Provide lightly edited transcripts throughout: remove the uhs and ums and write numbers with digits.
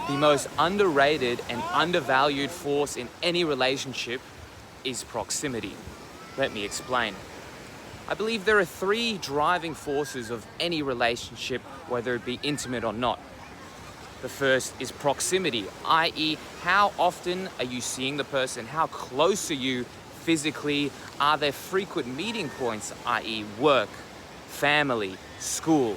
The most underrated and undervalued force in any relationship is proximity. Let me explain. I believe there are three driving forces of any relationship, whether it be intimate or not. The first is proximity, i.e., how often are you seeing the person? How close are you physically? Are there frequent meeting points, i.e., work, family, school?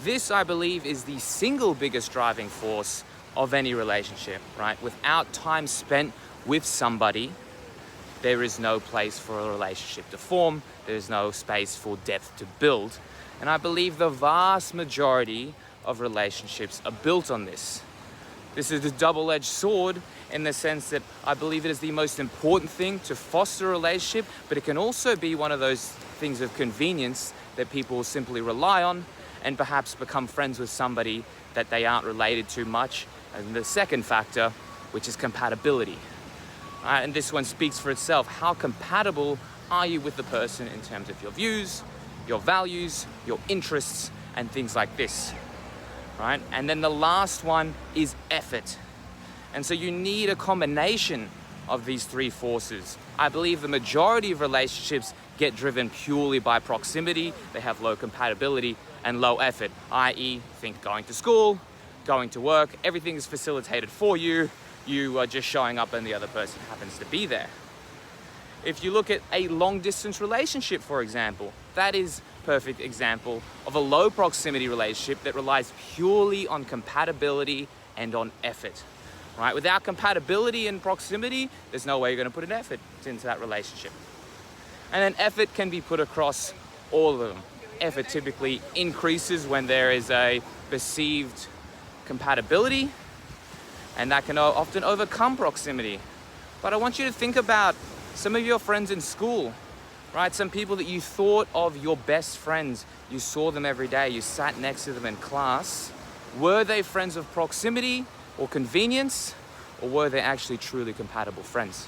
This, I believe, is the single biggest driving force of any relationship, right? Without time spent with somebody, there is no place for a relationship to form. There is no space for depth to build. And I believe the vast majority of relationships are built on this. This is a double-edged sword in the sense that I believe it is the most important thing to foster a relationship, but it can also be one of those things of convenience that people will simply rely on and perhaps become friends with somebody that they aren't related to much. And the second factor, which is compatibility. And this one speaks for itself. How compatible are you with the person in terms of your views, your values, your interests, and things like this, right? And then the last one is effort. And so you need a combination of these three forces. I believe the majority of relationships get driven purely by proximity. They have low compatibility and low effort, i.e., think going to school, going to work, everything is facilitated for you. You are just showing up and the other person happens to be there. If you look at a long distance relationship, for example, that is a perfect example of a low proximity relationship that relies purely on compatibility and on effort, right? Without compatibility and proximity, there's no way you're going to put an effort into that relationship. And then effort can be put across all of them. Effort typically increases when there is a perceived compatibility, and that can often overcome proximity. But I want you to think about some of your friends in school, right? Some people that you thought of your best friends. You saw them every day. You sat next to them in class. Were they friends of proximity or convenience, or were they actually truly compatible friends?